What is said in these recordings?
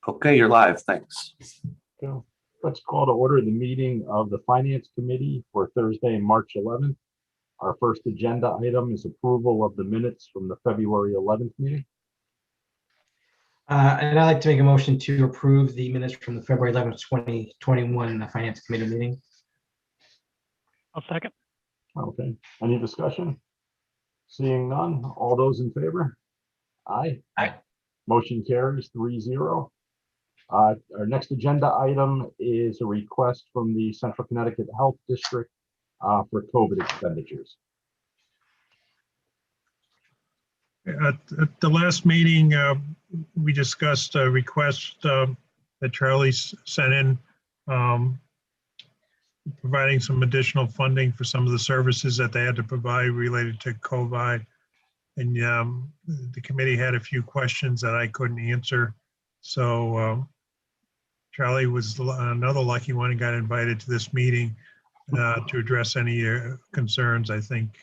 Okay, you're live. Thanks. So let's call to order the meeting of the Finance Committee for Thursday, March 11th. Our first agenda item is approval of the minutes from the February 11th meeting. And I'd like to make a motion to approve the minutes from the February 11th, 2021 Finance Committee meeting. I'll second. Okay, any discussion? Seeing none, all those in favor? Aye. Aye. Motion carries 3-0. Our next agenda item is a request from the Central Connecticut Health District for COVID expenditures. At the last meeting, we discussed a request that Charlie sent in, providing some additional funding for some of the services that they had to provide related to COVID. And the committee had a few questions that I couldn't answer. So Charlie was another lucky one and got invited to this meeting to address any concerns, I think.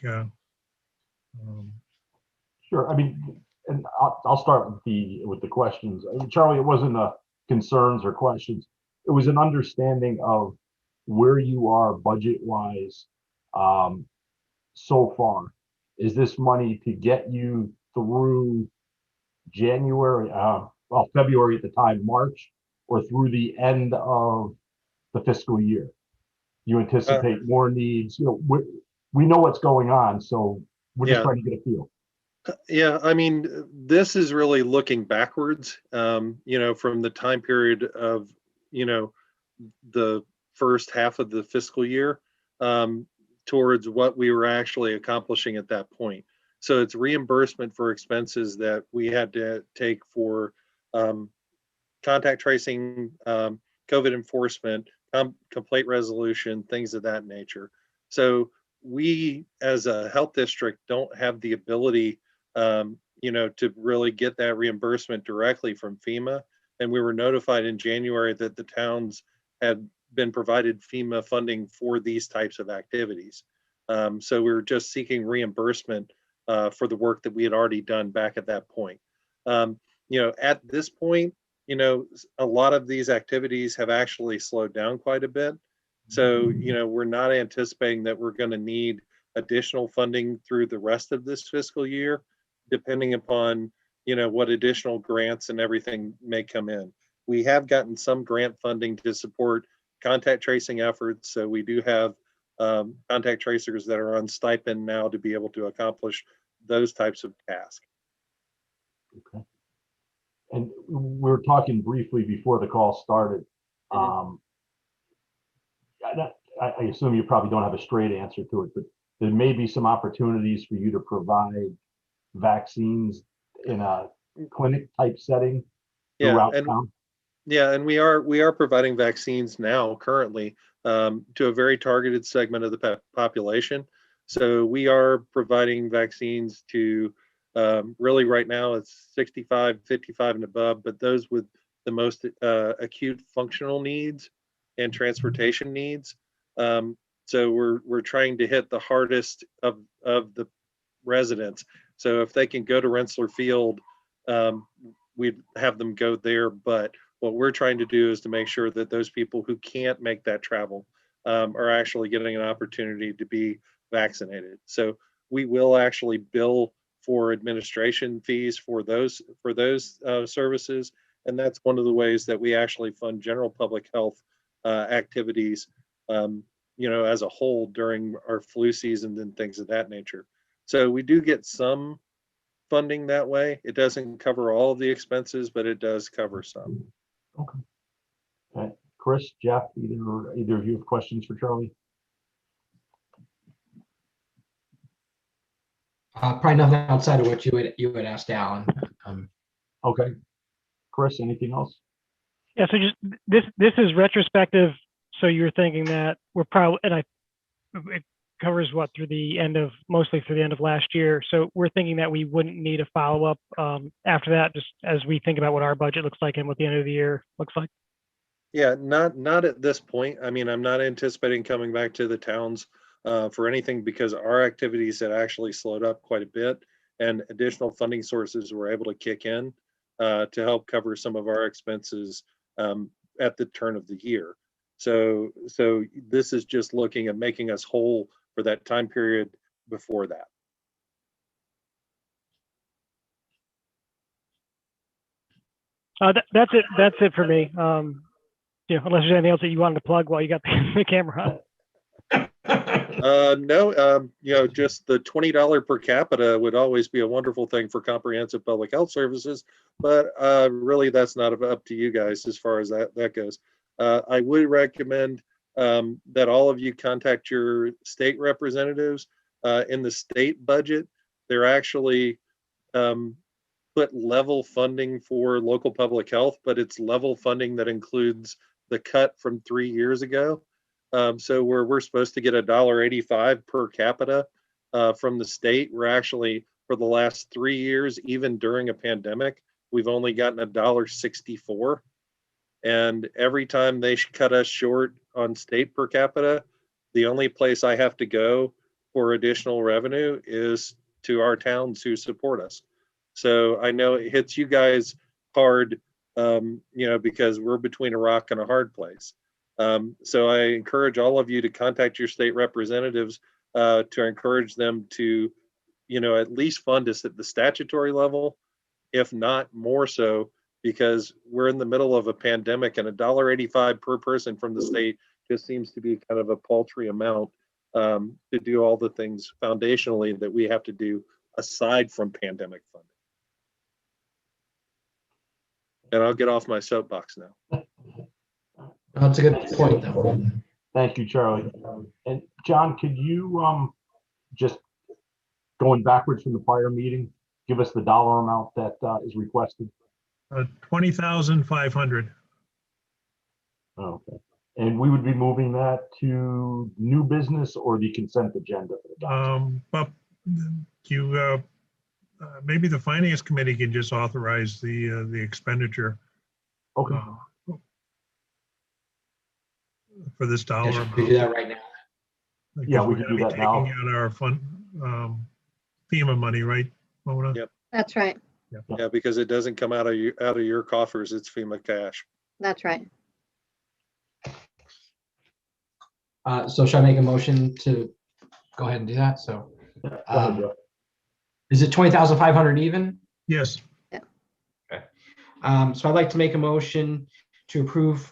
Sure. I mean, and I'll start with the questions. I mean, Charlie, it wasn't concerns or questions. It was an understanding of where you are budget-wise so far. Is this money to get you through January, well, February at the time, March, or through the end of the fiscal year? You anticipate more needs? You know, we know what's going on, so we're just trying to get a feel. Yeah, I mean, this is really looking backwards, you know, from the time period of, you know, the first half of the fiscal year towards what we were actually accomplishing at that point. So it's reimbursement for expenses that we had to take for contact tracing, COVID enforcement, complaint resolution, things of that nature. So we, as a health district, don't have the ability, you know, to really get that reimbursement directly from FEMA. And we were notified in January that the towns had been provided FEMA funding for these types of activities. So we were just seeking reimbursement for the work that we had already done back at that point. You know, at this point, you know, a lot of these activities have actually slowed down quite a bit. So, you know, we're not anticipating that we're going to need additional funding through the rest of this fiscal year, depending upon, you know, what additional grants and everything may come in. We have gotten some grant funding to support contact tracing efforts. So we do have contact tracers that are on stipend now to be able to accomplish those types of tasks. Okay. And we were talking briefly before the call started. I assume you probably don't have a straight answer to it, but there may be some opportunities for you to provide vaccines in a clinic type setting throughout town. Yeah, and we are providing vaccines now currently to a very targeted segment of the population. So we are providing vaccines to really right now it's 65, 55 and above, but those with the most acute functional needs and transportation needs. So we're trying to hit the hardest of the residents. So if they can go to Rensselaer Field, we'd have them go there. But what we're trying to do is to make sure that those people who can't make that travel are actually getting an opportunity to be vaccinated. So we will actually bill for administration fees for those services. And that's one of the ways that we actually fund general public health activities, you know, as a whole during our flu season and things of that nature. So we do get some funding that way. It doesn't cover all of the expenses, but it does cover some. Okay. Okay. Chris, Jeff, either of you have questions for Charlie? Probably nothing outside of what you had asked Alan. Okay. Chris, anything else? Yeah, so just this is retrospective. So you're thinking that we're probably, and it covers what mostly through the end of last year. So we're thinking that we wouldn't need a follow-up after that, just as we think about what our budget looks like and what the end of the year looks like. Yeah, not at this point. I mean, I'm not anticipating coming back to the towns for anything because our activities had actually slowed up quite a bit and additional funding sources were able to kick in to help cover some of our expenses at the turn of the year. So this is just looking at making us whole for that time period before that. That's it. That's it for me. Unless there's anything else that you wanted to plug while you got the camera on. No, just the $20 per capita would always be a wonderful thing for comprehensive public health services, but really that's not up to you guys as far as that goes. I would recommend that all of you contact your state representatives. In the state budget, they're actually put level funding for local public health, but it's level funding that includes the cut from 3 years ago. So where we're supposed to get $1.85 per capita from the state, we're actually, for the last 3 years, even during a pandemic, we've only gotten $1.64. And every time they cut us short on state per capita, the only place I have to go for additional revenue is to our towns who support us. So I know it hits you guys hard, because we're between a rock and a hard place. So I encourage all of you to contact your state representatives to encourage them to, at least fund us at the statutory level, if not more so, because we're in the middle of a pandemic and $1.85 per person from the state just seems to be kind of a paltry amount to do all the things foundationally that we have to do aside from pandemic funding. And I'll get off my soapbox now. That's a good point, though. Thank you, Charlie. And John, could you just going backwards from the prior meeting, give us the dollar amount that is requested? 20,500. Okay. And we would be moving that to new business or the consent agenda for the document? But you, maybe the finance committee can just authorize the expenditure Okay. for this dollar Yes, amount. we do that right now. Yeah, Because we we're can gonna do be that now. taking out our fund, FEMA money, right, Mona? Yep. That's right. Yeah, because it doesn't come out of your coffers, it's FEMA cash. That's right. So should I make a motion to go ahead and do that? So Go ahead, Jeff. is it 20,500 even? Yes, So I'd like to make a motion to approve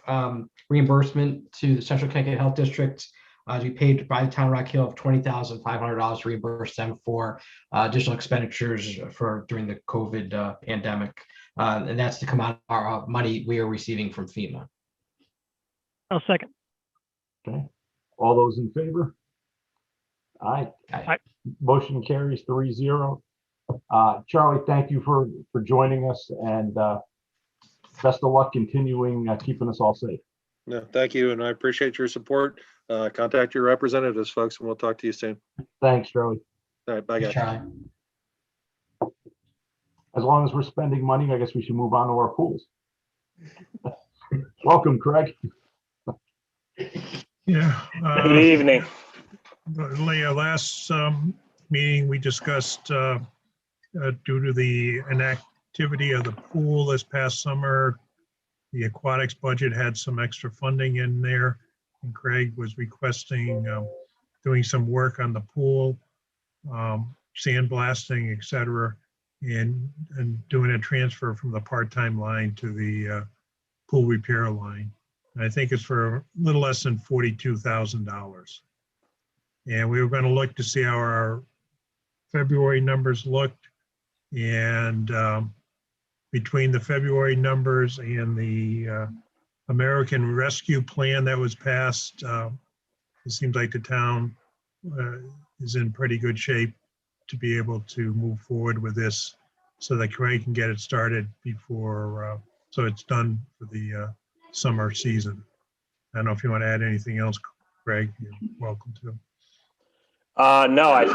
reimbursement to the Central Connecticut Health District to be paid by the town of Rock Hill of $20,500 to reimburse them for additional expenditures during the COVID pandemic. And that's to come out of our money we are receiving from FEMA. I'll second. Okay. All those in favor? Aye. Aye. Motion carries 3-0. Charlie, thank you for joining us, and best of luck continuing keeping us all safe. No, thank you, and I appreciate your support. Contact your representatives, folks, and we'll talk to you soon. Thanks, Charlie. All right, bye, guys. Charlie. As long as we're spending money, I guess we should move on to our pools. Welcome, Craig. yeah. Good evening. Leah, last meeting, we discussed due to the inactivity of the pool this past summer, the aquatics budget had some extra funding in there, and Craig was requesting doing some work on the pool, sandblasting, et cetera, and doing a transfer from the part-time line to the pool repair line. And I think it's for a little less than $42,000. And we were going to look to see how our February numbers looked. And between the February numbers and the American Rescue Plan that was passed, it seems like the town is in pretty good shape to be able to move forward with this so that Craig can get it started before, so it's done for the summer season. I don't know if you want to add anything else, Craig, you're welcome to. No, I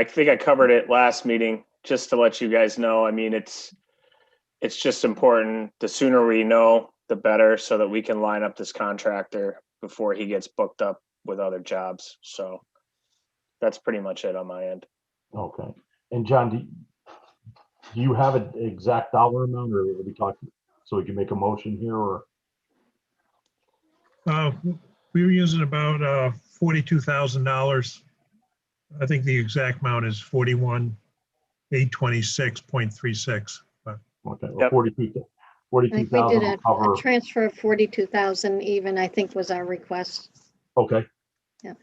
think I covered it last meeting, just to let you guys know. I mean, it's just important. The sooner we know, the better, so that we can line up this contractor before he gets booked up with other jobs. So that's pretty much it on my end. Okay. And John, do you have an exact dollar amount, or are we talking so we can make a motion here, or? We were using about $42,000. I think the exact amount is 41,826.36. But Okay, well, Yep. 42,000 I think we did will a cover. transfer of 42,000 even, I think was our request. Okay. Yep.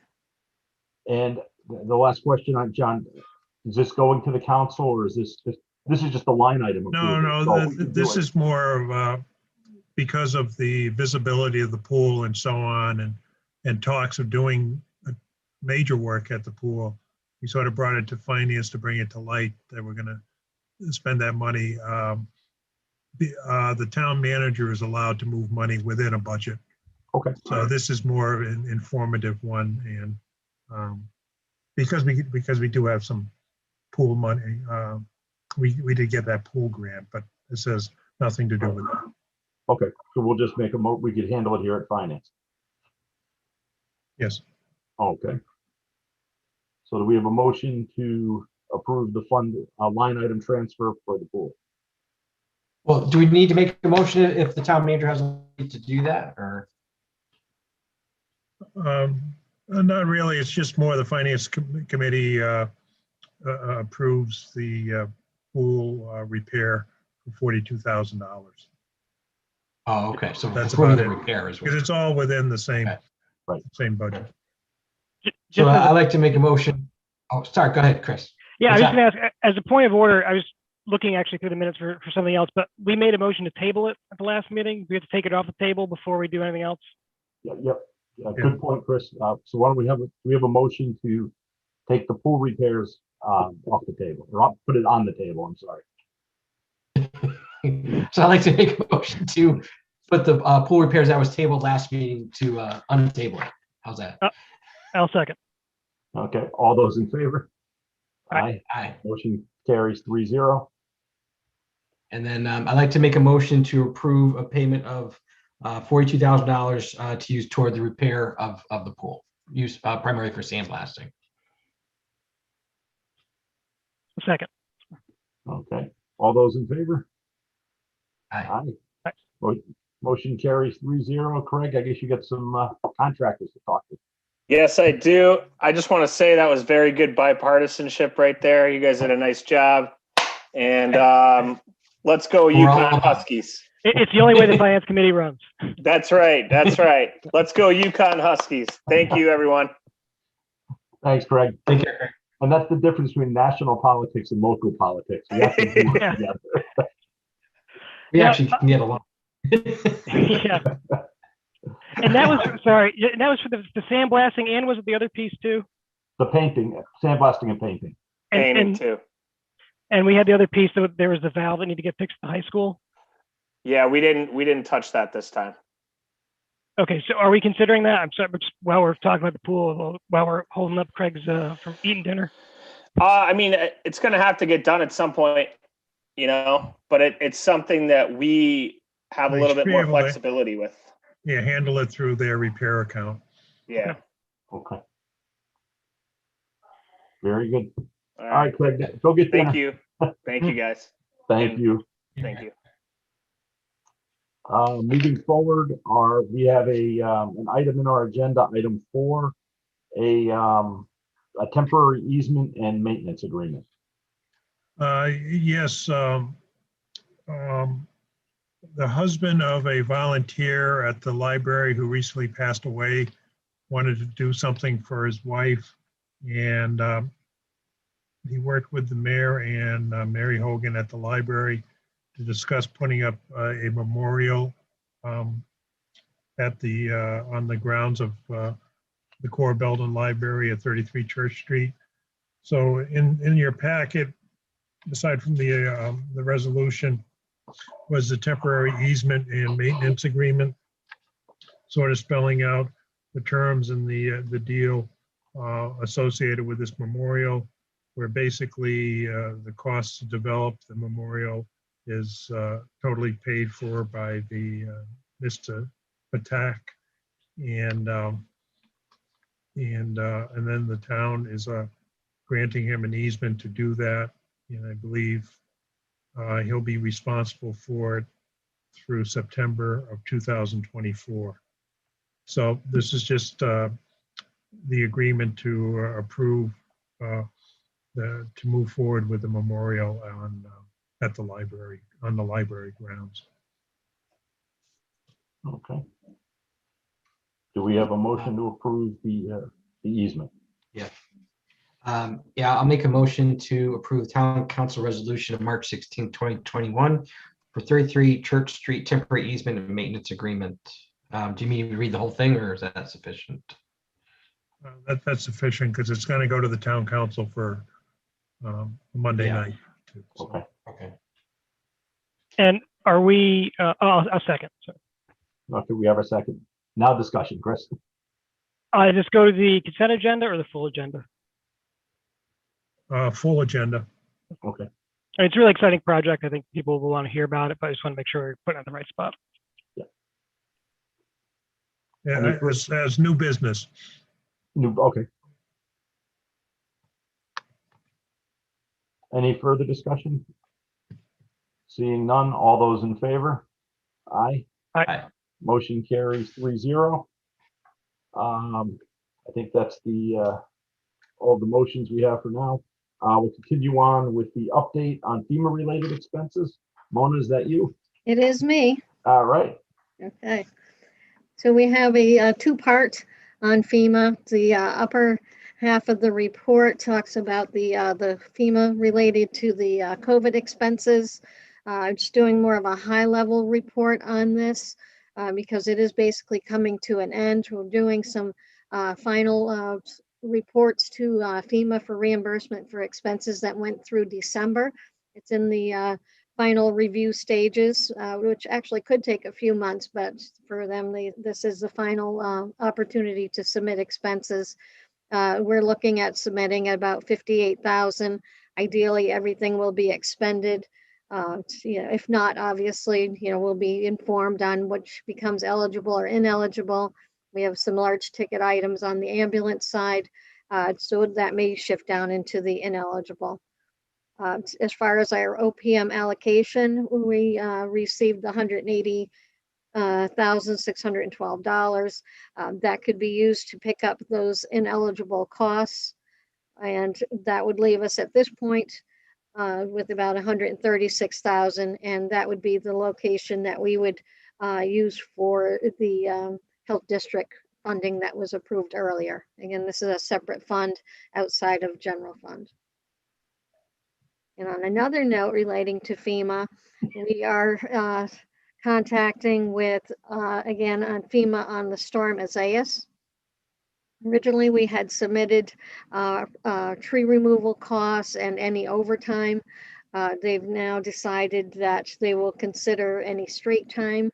And the last question on John, is this going to the council, or is this is just a line item? no, approval, so we can do this it. is more of because of the visibility of the pool and so on, and talks of doing major work at the pool. We sort of brought it to finance to bring it to light that we're going to spend that money. The town manager is allowed to move money within a budget. Okay. So this is more of an informative one, and because we do have some pool money, we did get that pool grant, but this has nothing to do with that. Okay, so we'll just make we could handle it here at finance. Yes. Okay. So do we have a motion to approve the fund line item transfer for the pool? Well, do we need to make a motion if the town manager has a need to do that, or? Not really. It's just more the finance committee approves the pool repair for $42,000. Oh, okay, so That's approving about the it. repair as well. Because it's all within the same, Okay. Right. same budget. So Just as a- I'd like to make a motion. Oh, sorry, go ahead, Chris. Yeah, I was What's just gonna ask, as a point of order, I was looking actually through the minutes for something else, but we made a motion to table it at the last meeting. We have to take it off the table before we do anything else. Yep. Good point, Chris. So why don't we have a motion to take the pool repairs off the table, or put it on the table, I'm sorry. So I'd like to make a motion to put the pool repairs that was tabled last meeting to untable it. How's that? I'll second. Okay, all those in favor? Aye. Aye. Motion carries 3-0. And then I'd like to make a motion to approve a payment of $42,000 to use toward the repair of the pool, used primarily for sandblasting. Second. Okay, all those in favor? Aye. Aye. Motion carries 3-0. Craig, I guess you got some contractors to talk to. Yes, I do. I just want to say that was very good bipartisanship right there. You guys did a nice job. And let's go We're all UConn about it. Huskies. It's the only way the finance committee runs. That's right. That's right. Let's go UConn Huskies. Thank you, everyone. Thanks, Craig. Take care, Craig. And that's the difference between national politics and local politics. We have to do it Yeah. together. We Yeah. actually can get along. Yeah. And that was, sorry, and that was for the sandblasting, and was it the other piece too? The painting, sandblasting and painting. Painting too. And we had the other piece, that there was the valve that needed to get fixed at the high school. Yeah, we didn't touch that this time. Okay, so are we considering that? I'm sorry, just while we're talking about the pool, while we're holding up Craig's from eating dinner. I mean, it's going to have to get done at some point, but it's something that we have a We little should bit be more able to- flexibility with. Yeah, handle it through their repair account. Yeah. Okay. Very good. All All right, Craig, go get dinner. Thank you. Thank you, guys. Thank you. Thank you. Moving forward, we have an item in our agenda, item 4, a temporary easement and maintenance agreement. Yes, the husband of a volunteer at the library who recently passed away wanted to do something for his wife, and he worked with the mayor and Mary Hogan at the library to discuss putting up a memorial at the on the grounds of the Core Belden Library at 33 Church Street. So in your packet, aside from the resolution, was the temporary easement and maintenance agreement, sort of spelling out the terms and the deal associated with this memorial, where basically the costs to develop the memorial is totally paid for by the Mr. Patak, and then the town is granting him an easement to do that, and I believe he'll be responsible for it through September of 2024. So this is just the agreement to approve to move forward with the memorial on at the library, on the library grounds. Okay. Do we have a motion to approve the easement? Yeah, I'll make a motion to approve town council resolution of March 16, 2021 for 33 Church Street temporary easement and maintenance agreement. Do you mean to read the whole thing, or is that sufficient? That's sufficient, because it's going to go to the town council for Monday Yeah. night. Too, so. Okay. Okay. And are we, a second. So Okay, we have a second. Now discussion, Chris. I just go to the consent agenda or the full agenda? Full agenda. Okay. It's a really exciting project. I think people will want to hear about it, but I just want to make sure we're putting it in the right spot. Yeah, as new business. Okay. Any further discussion? Seeing none, all those in favor? Aye. Aye. Motion carries 3-0. I think that's all the motions we have for now. We'll continue on with the update on FEMA related expenses. Mona, is that you? It is me. All right. Okay. So we have a two-part on FEMA. The upper half of the report talks about the FEMA related to the COVID expenses. I'm just doing more of a high-level report on this because it is basically coming to an end. We're doing some final reports to FEMA for reimbursement for expenses that went through December. It's in the final review stages, which actually could take a few months, but for them, this is the final opportunity to submit expenses. We're looking at submitting about 58,000. Ideally, everything will be expended. If not, obviously, we'll be informed on which becomes eligible or ineligible. We have some large ticket items on the ambulance side, so that may shift down into the ineligible. As far as our OPM allocation, we received $180,612. That could be used to pick up those ineligible costs, and that would leave us at this point with about 136,000, and that would be the location that we would use for the health district funding that was approved earlier. Again, this is a separate fund outside of general fund. And on another note relating to FEMA, we are contacting with, again, on FEMA on the storm Isaias. Originally, we had submitted tree removal costs and any overtime. They've now decided that they will consider any straight time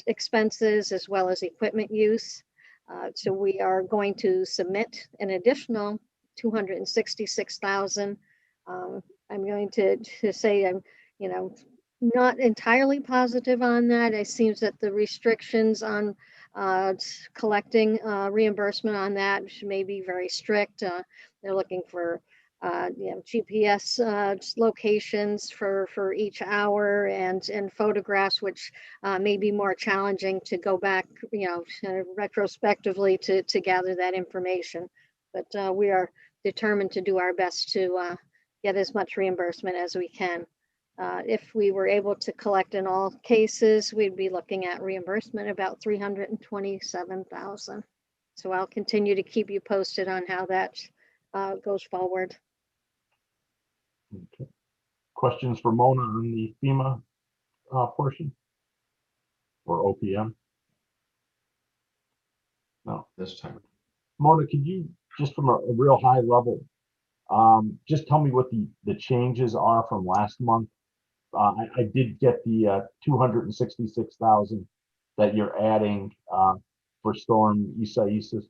expenses as well as equipment use. So we are going to submit an additional 266,000. I'm going to say I'm, not entirely positive on that. It seems that the restrictions on collecting reimbursement on that may be very strict. They're looking for GPS locations for each hour and photographs, which may be more challenging to go back, retrospectively to gather that information. But we are determined to do our best to get as much reimbursement as we can. If we were able to collect in all cases, we'd be looking at reimbursement about 327,000. So I'll continue to keep you posted on how that goes forward. Okay. Questions for Mona on the FEMA portion or OPM? No. This time. Mona, could you just from a real high level, just tell me what the changes are from last month? I did get the 266,000 that you're adding for Storm Isaias, if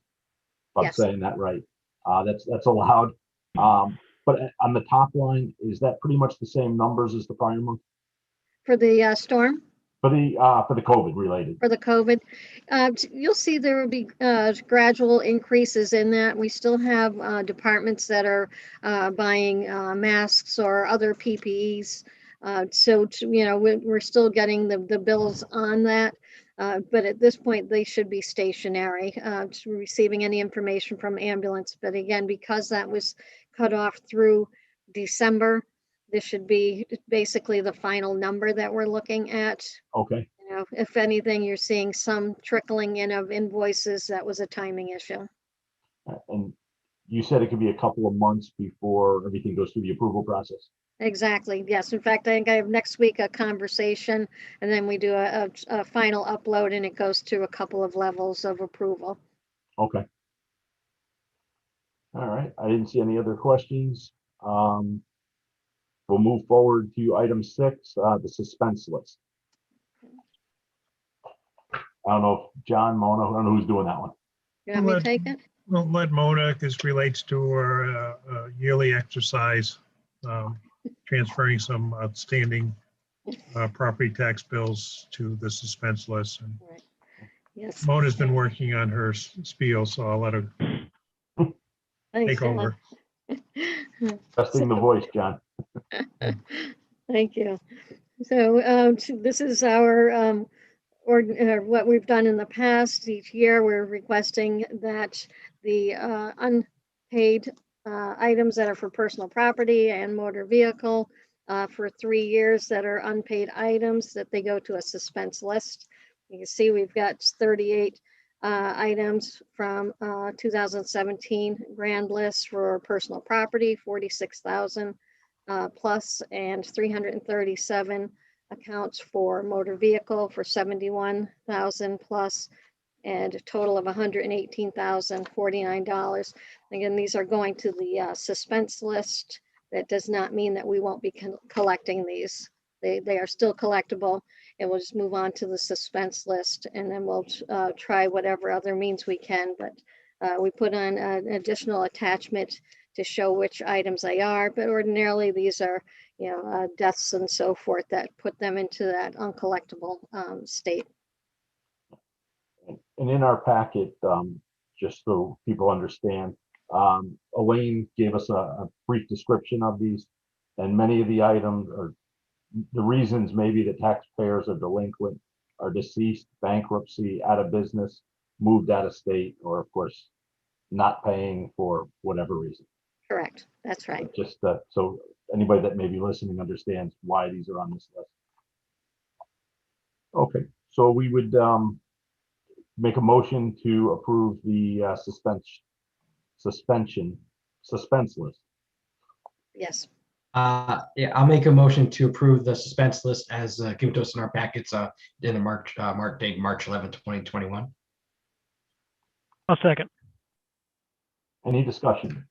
I'm Yes. saying that right. That's allowed. But on the top line, is that pretty much the same numbers as the prior month For the storm, for the COVID related? for the COVID, you'll see there will be gradual increases in that. We still have departments that are buying masks or other PPEs. We're still getting the bills on that. But at this point, they should be stationary, receiving any information from ambulance. But again, because that was cut off through December, this should be basically the final number that we're looking at. Okay. If anything, you're seeing some trickling in of invoices. That was a timing issue. And you said it could be a couple of months before everything goes through the approval process. Exactly. Yes. In fact, I think I have next week a conversation, and then we do a final upload, and it goes through a couple of levels of approval. Okay. All right. I didn't see any other questions. We'll move forward to item 6, the suspense list. I don't know if John, Mona, I don't know who's doing that one. You want me to take it? Well, let Mona, this relates to our yearly exercise, transferring some outstanding property tax bills to the suspense list. And Right. Yes. Mona's been working on her spiel, so I'll let her Thanks, take over. Testing the voice, John. Thank you. So this is our what we've done in the past. Each year, we're requesting that the unpaid items that are for personal property and motor vehicle for 3 years that are unpaid items, that they go to a suspense list. You can see we've got 38 items from 2017 grand list for personal property, 46,000 plus, and 337 accounts for motor vehicle for 71,000 plus, and a total of $118,049. Again, these are going to the suspense list. That does not mean that we won't be collecting these. They are still collectible, and we'll just move on to the suspense list, and then we'll try whatever other means we can. But we put on an additional attachment to show which items they are, but ordinarily these are, deaths and so forth that put them into that uncollectible state. And in our packet, just so people understand, Elaine gave us a brief description of these, and many of the items are the reasons maybe that taxpayers are delinquent, are deceased, bankruptcy, out of business, moved out of state, or of course, not paying for whatever reason. Correct. That's right. Just so anybody that may be listening understands why these are on this list. Okay, so we would make a motion to approve the suspense list. Yes. Yeah, I'll make a motion to approve the suspense list as given to us in our packets in the March 11, 2021. I'll second. Any discussion?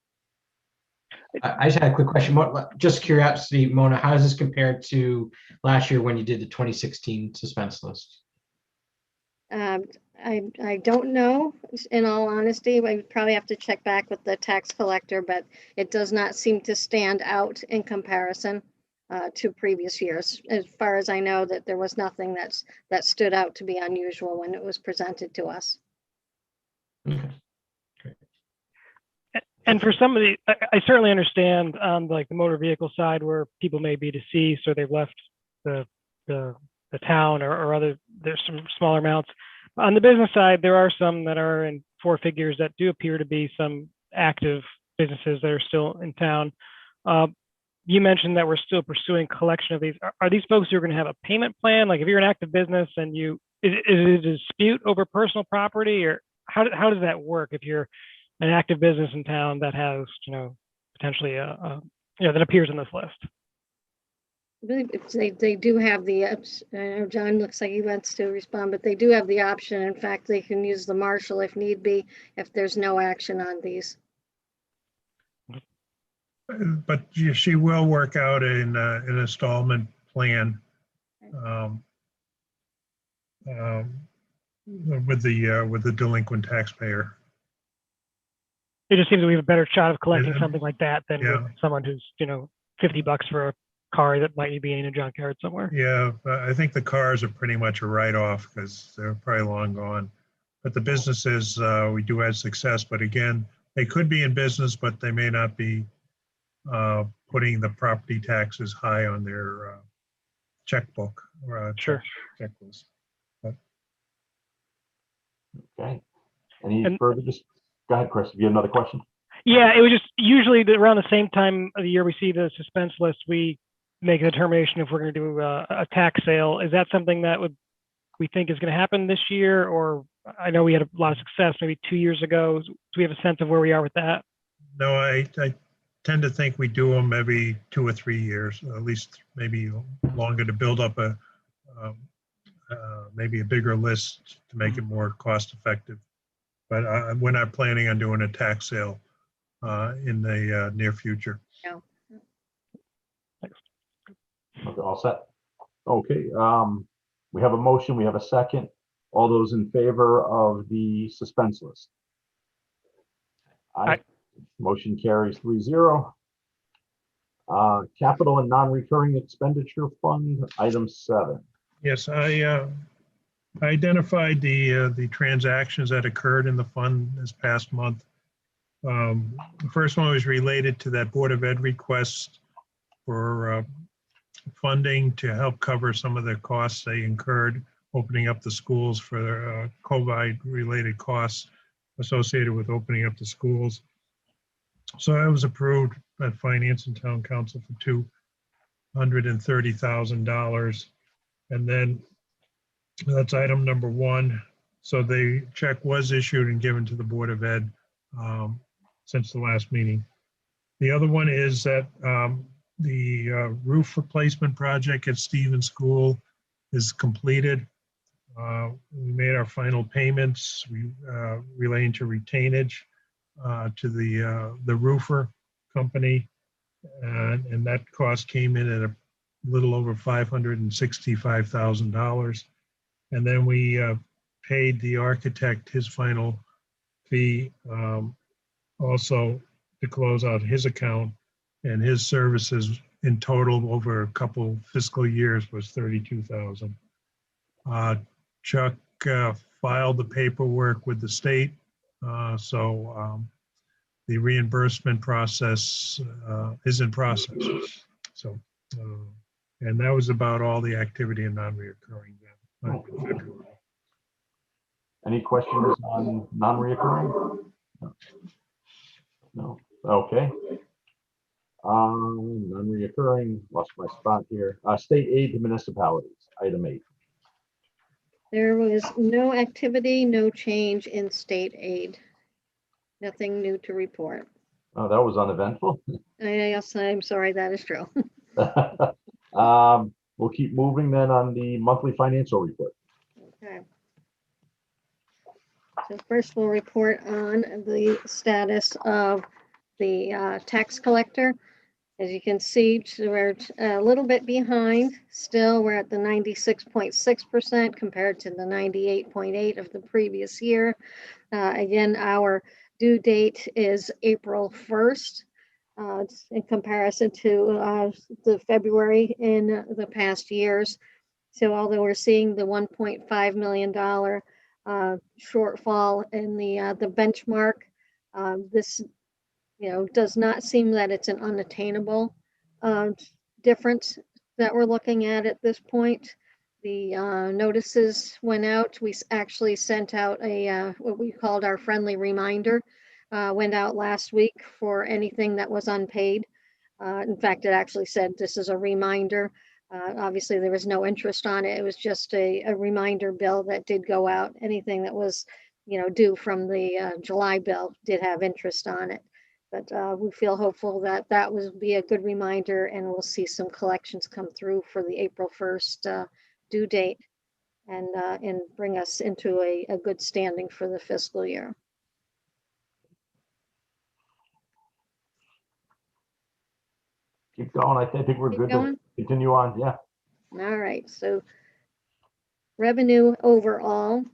I just had a quick question. Just curiosity, Mona, how does this compare to last year when you did the 2016 suspense list? I don't know, in all honesty. I would probably have to check back with the tax collector, but it does not seem to stand out in comparison to previous years. As far as I know, that there was nothing that stood out to be unusual when it was presented to us. Okay. And for some of the, I certainly understand on like the motor vehicle side where people may be deceased or they've left the town or other, there's some smaller amounts. On the business side, there are some that are in 4 figures that do appear to be some active businesses that are still in town. You mentioned that we're still pursuing collection of these. Are these folks who are going to have a payment plan? Like if you're an active business and is it a dispute over personal property, or how does that work if you're an active business in town that has, potentially a that appears on this list. I believe they do have the, I know John looks like he wants to respond, but they do have the option. In fact, they can use the marshal if need be, if there's no action on these. But she will work out an installment plan with the delinquent taxpayer. It just seems that we have a better shot of collecting Yeah. something like that than Yeah. with someone who's, $50 for a car that might be in a junkyard somewhere. Yeah, but I think the cars are pretty much a write-off because they're probably long gone. But the businesses, we do have success, but again, they could be in business, but they may not be putting the property taxes high on their checkbook or Sure. checklist. Okay. Any And- further? Just go ahead, Chris. If you have another question. Yeah, it was just usually around the same time of the year we see the suspense list, we make a determination if we're going to do a tax sale. Is that something that we think is going to happen this year? Or I know we had a lot of success maybe 2 years ago. Do we have a sense of where we are with that? No, I tend to think we do them every 2 or 3 years, at least maybe longer, to build up maybe a bigger list to make it more cost effective. But we're not planning on doing a tax sale in the near future. Okay, all set. Okay, we have a motion, we have a second. All those in favor of the suspense list? Aye. Motion carries 3-0. Capital and non-recurring expenditure fund, item 7. Yes, I identified the transactions that occurred in the fund this past month. The first one was related to that Board of Ed request for funding to help cover some of the costs they incurred opening up the schools for COVID-related costs associated with opening up the schools. So I was approved at Finance and Town Council for $230,000. And then that's item number 1. So the check was issued and given to the Board of Ed since the last meeting. The other one is that the roof replacement project at Stevens School is completed. We made our final payments relating to retainage to the roofer company, and that cost came in at a little over $565,000. And then we paid the architect his final fee also to close out his account, and his services in total over a couple fiscal years was $32,000. Chuck filed the paperwork with the state, so the reimbursement process is in process. So, and that was about all the activity in non-reoccurring then. In February. Any questions on non-reoccurring? No. Okay. Non-reoccurring, lost my spot here. State aid to municipalities, item 8. There was no activity, no change in state aid. Nothing new to report. Oh, that was uneventful. Yes, I'm sorry, that is true. We'll keep moving then on the monthly financial report. Okay. So first we'll report on the status of the tax collector. As you can see, we're a little bit behind. Still, we're at the 96.6% compared to the 98.8% of the previous year. Again, our due date is April 1st. In comparison to the February in the past years. So although we're seeing the $1.5 million shortfall in the benchmark, this does not seem that it's an unattainable difference that we're looking at this point. The notices went out. We actually sent out a what we called our friendly reminder. Went out last week for anything that was unpaid. In fact, it actually said this is a reminder. Obviously, there was no interest on it. It was just a reminder bill that did go out. Anything that was, due from the July bill did have interest on it. But we feel hopeful that that will be a good reminder, and we'll see some collections come through for the April 1st due date, and bring us into a good standing for the fiscal year. Keep going. I think we're Keep good going? to continue on. Yeah. All right, so revenue overall.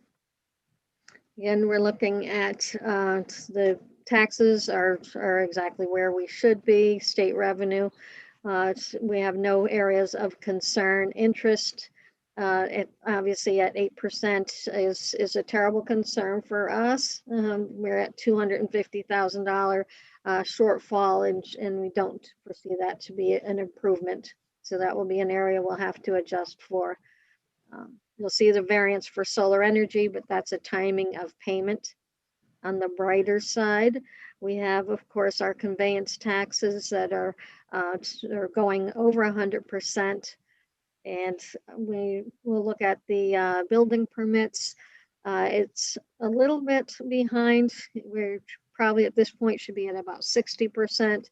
Again, we're looking at the taxes are exactly where we should be. State revenue, we have no areas of concern. Interest, obviously at 8% is a terrible concern for us. We're at $250,000 shortfall, and we don't foresee that to be an improvement. So that will be an area we'll have to adjust for. You'll see the variance for solar energy, but that's a timing of payment. On the brighter side, we have, of course, our conveyance taxes that are going over 100%. And we will look at the building permits. It's a little bit behind. We're probably at this point should be at about 60%.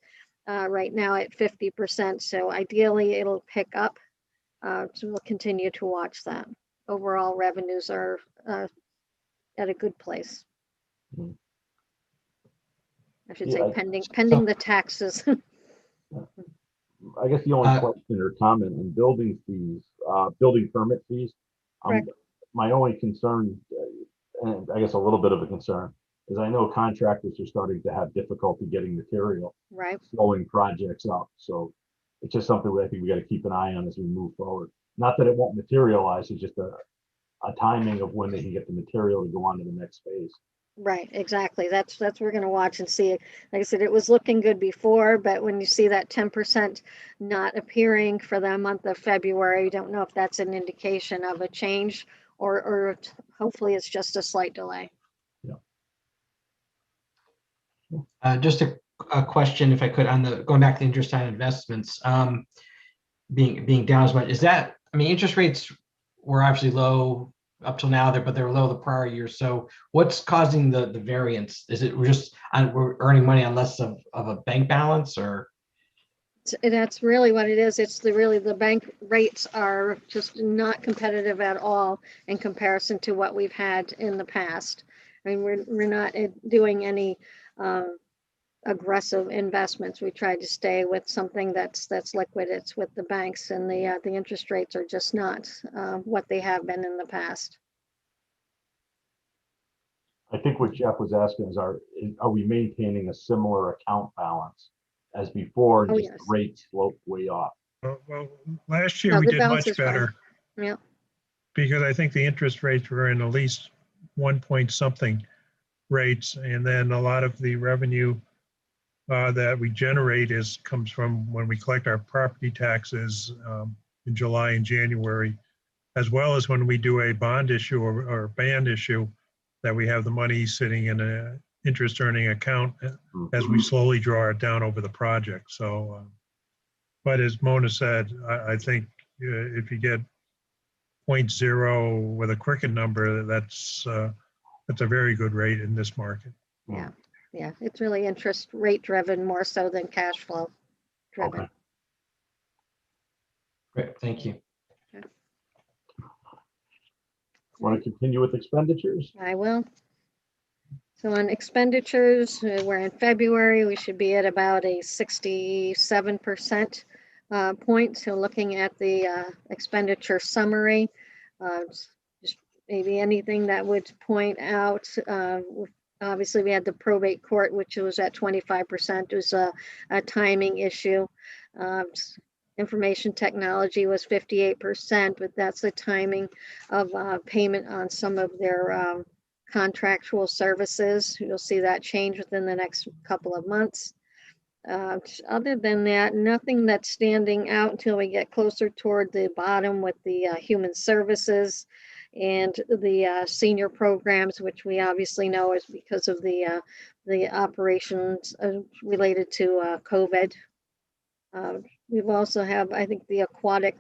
Right now at 50%. So ideally it'll pick up. So we'll continue to watch that. Overall revenues are at a good place. Mhm. I should Yeah, say pending the taxes. I guess the only Uh, question or comment on building fees, building permit fees. Correct. My only concern, and I guess a little bit of a concern, is I know contractors are starting to have difficulty getting material, Right. slowing projects up. So it's just something that I think we got to keep an eye on as we move forward. Not that it won't materialize, it's just a timing of when they can get the material to go on to the next phase. Right, exactly. That's we're going to watch and see. Like I said, it was looking good before, but when you see that 10% not appearing for the month of February, you don't know if that's an indication of a change or hopefully it's just a slight delay. Just a question, if I could, on the going back to interest on investments, being down as much. Is that, I mean, interest rates were obviously low up till now, but they were low the prior year. So what's causing the variance? Is it we're just we're earning money on less of a bank balance, or? That's really what it is. It's really the bank rates are just not competitive at all in comparison to what we've had in the past. I mean, we're not doing any aggressive investments. We try to stay with something that's liquid. It's with the banks, and the interest rates are just not what they have been in the past. I think what Jeff was asking is, are we maintaining a similar account balance as before? Oh, Just yes. rates slope way off. Well, last year No, we the did balance much is fine. better Yeah. because I think the interest rates were in at least 1 point something rates. And then a lot of the revenue that we generate comes from when we collect our property taxes in July and January, as well as when we do a bond issue or band issue, that we have the money sitting in an interest earning account as we slowly draw it down over the project. So, but as Mona said, I think if you get 0.0 with a Quicken number, that's a very good rate in this market. Yeah. Yeah. It's really interest rate driven more so than cash flow driven. Okay. Great, thank you. Want to continue with expenditures? I will. So on expenditures, we're in February, we should be at about a 67% point. So looking at the expenditure summary, just maybe anything that would point out, obviously we had the probate court, which was at 25%. It was a timing issue. Information technology was 58%, but that's the timing of payment on some of their contractual services. You'll see that change within the next couple of months. Other than that, nothing that's standing out until we get closer toward the bottom with the human services and the senior programs, which we obviously know is because of the operations related to COVID. We've also have, I think the aquatic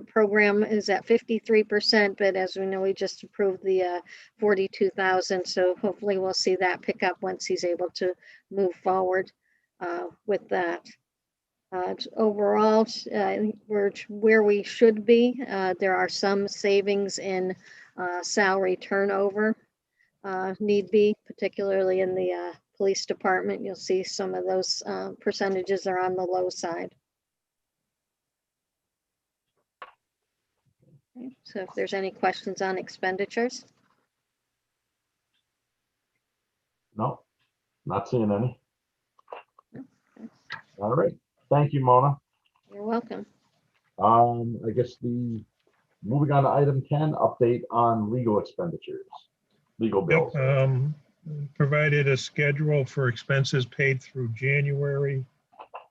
program is at 53%, but as we know, we just approved the 42,000. So hopefully we'll see that pick up once he's able to move forward. with that. Overall, we're where we should be. There are some savings in salary turnover, need be, particularly in the police department. You'll see some of those percentages are on the low side. Okay, so if there's any questions on expenditures. No, not seeing any. Okay. All right. Thank you, Mona. You're welcome. I guess moving on to item 10, update on legal expenditures, legal bills. Yep, provided a schedule for expenses paid through January.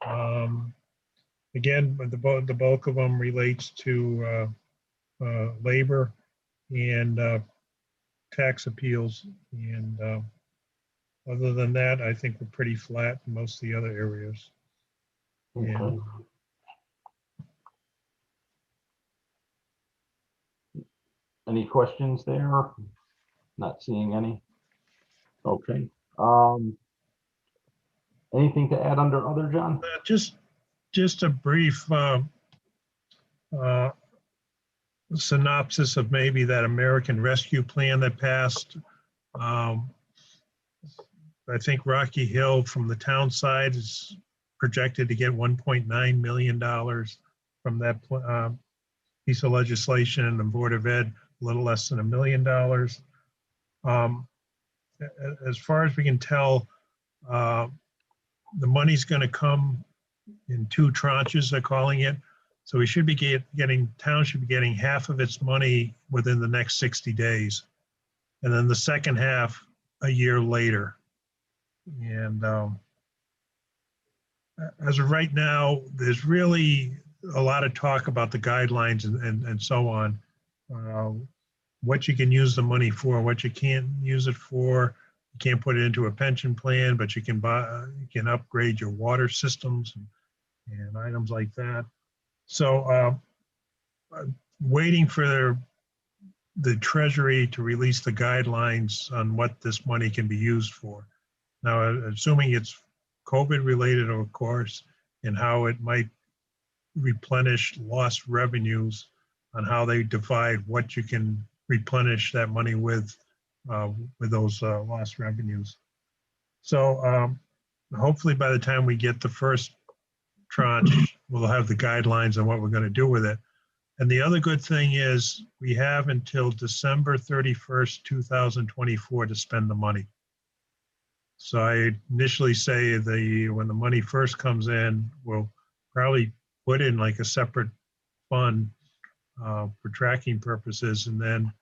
Again, but the bulk of them relates to labor and tax appeals. And other than that, I think we're pretty flat in most of the other areas. Okay. And Any questions there? Not seeing any. Okay. Anything to add under other, John? just a brief synopsis of maybe that American Rescue Plan that passed. I think Rocky Hill from the town side is projected to get $1.9 million from that piece of legislation, and the Board of Ed, a little less than $1 million. As far as we can tell, the money's going to come in 2 tranches, they're calling it. So we should be town should be getting half of its money within the next 60 days. And then the second half a year later. And as of right now, there's really a lot of talk about the guidelines and so on. What you can use the money for, what you can't use it for. You can't put it into a pension plan, but you can upgrade your water systems and items like that. So waiting for the Treasury to release the guidelines on what this money can be used for. Now, assuming it's COVID related, of course, and how it might replenish lost revenues, on how they divide what you can replenish that money with those lost revenues. So hopefully by the time we get the first tranche, we'll have the guidelines on what we're going to do with it. And the other good thing is we have until December 31st, 2024 to spend the money. So I initially say when the money first comes in, we'll probably put in like a separate fund for tracking purposes, and then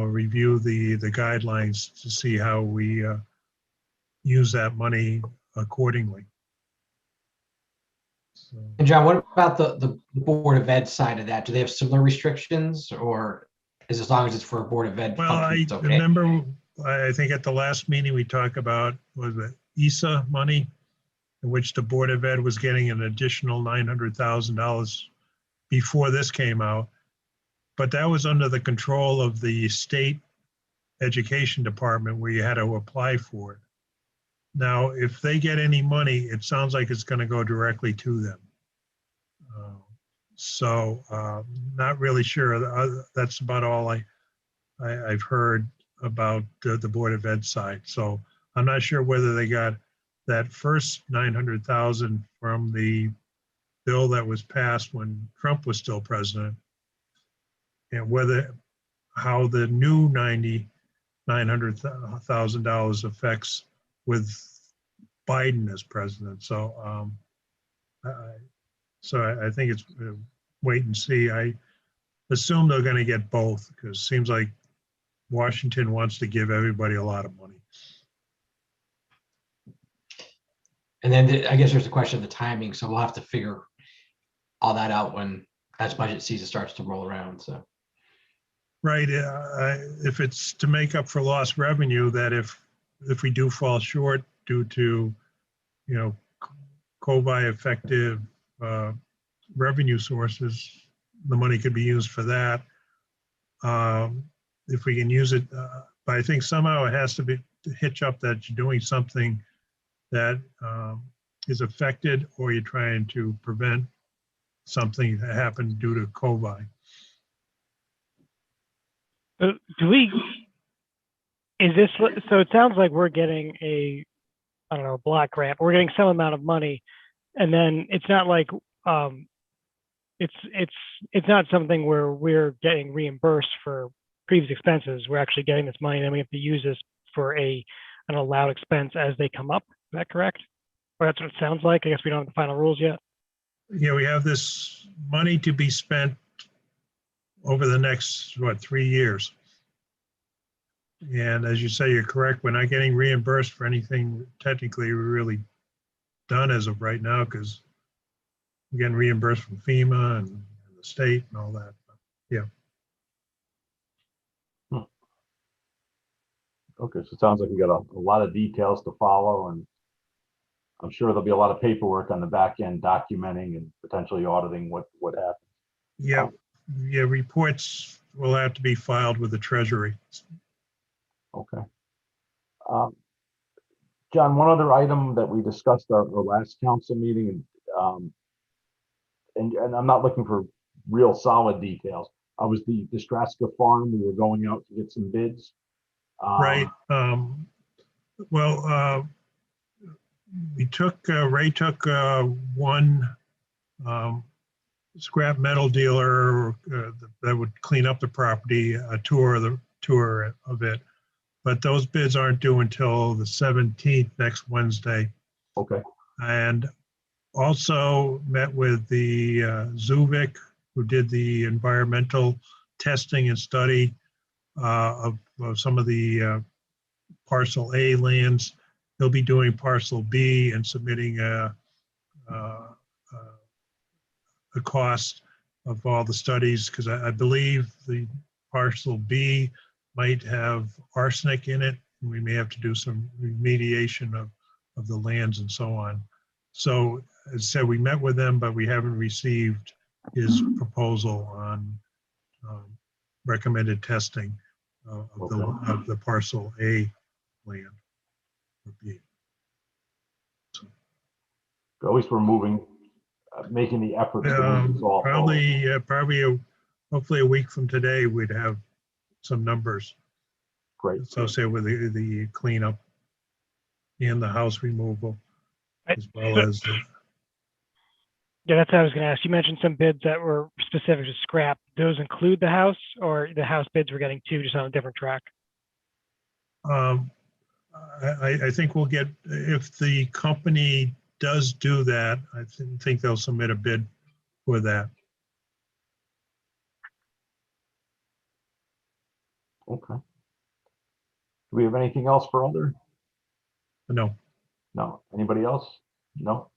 review the guidelines to see how we use that money accordingly. So, And John, what about the Board of Ed side of that? Do they have similar restrictions, or is as long as it's for a Board of Ed well, function, I it's okay? remember, I think at the last meeting we talked about, was it ESA money, in which the Board of Ed was getting an additional $900,000 before this came out. But that was under the control of the state education department, where you had to apply for it. Now, if they get any money, it sounds like it's going to go directly to them. Not really sure. That's about all I've heard about the Board of Ed side. So I'm not sure whether they got that first 900,000 from the bill that was passed when Trump was still president, and how the new $900,000 affects with Biden as president. So I think it's wait and see. I assume they're going to get both, because it seems like Washington wants to give everybody a lot of money. And then I guess there's the question of the timing, so we'll have to figure all that out as budget season starts to roll around. So, right, if it's to make up for lost revenue, that if we do fall short due to COVID effective revenue sources, the money could be used for that. If we can use it, but I think somehow it has to be to hitch up that you're doing something that is affected, or you're trying to prevent something that happened due to COVID. Do we, is this, so it sounds like we're getting a, I don't know, block grant. We're getting some amount of money, and then it's not like, it's not something where we're getting reimbursed for previous expenses. We're actually getting this money, and then we have to use this for an allowed expense as they come up. Is that correct? Or that's what it sounds like. I guess we don't have the final rules yet. Yeah, we have this money to be spent over the next, 3 years. And as you say, you're correct. We're not getting reimbursed for anything technically we're really done as of right now, because we're getting reimbursed from FEMA and the state and all that. Yeah. Okay, so it sounds like we got a lot of details to follow, and I'm sure there'll be a lot of paperwork on the back end documenting and potentially auditing what happened. Yeah, yeah, reports will have to be filed with the Treasury. Okay. John, one other item that we discussed our last council meeting, and I'm not looking for real solid details. I was the Straska farm. We were going out to get some bids. Right. Well, Ray took one scrap metal dealer that would clean up the property, a tour of it. But those bids aren't due until the 17th, next Wednesday. Okay. And also met with the Zuvik, who did the environmental testing and study of some of the parcel A lands. He'll be doing parcel B and submitting a cost of all the studies, because I believe the parcel B might have arsenic in it, and we may have to do some remediation of the lands and so on. So as I said, we met with them, but we haven't received his proposal on recommended testing of the parcel A land. Or B. So, At least we're moving, making the effort to move this all forward. Hopefully a week from today, we'd have some numbers Great. associated with the cleanup and the house removal, as well as Yeah, that's what I was going to ask. You mentioned some bids that were specific to scrap. Those include the house, or the house bids we're getting too, just on a different track? I think we'll get, if the company does do that, I think they'll submit a bid for that. Okay. Do we have anything else for other? No, No. Anybody else? No.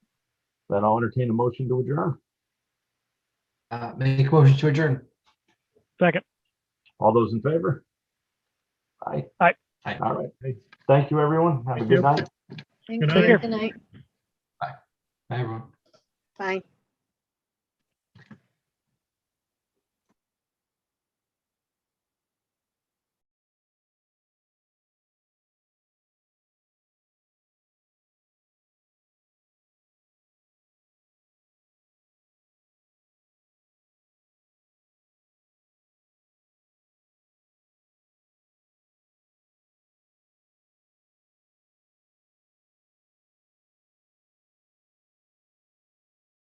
Then I'll entertain a motion to adjourn. Make a motion to adjourn. Second. All those in favor? Aye. Aye. Aye. All right. Thank you, everyone. Have a Thank good you. night. Thank Good you. night. Good night. Bye, everyone. Bye.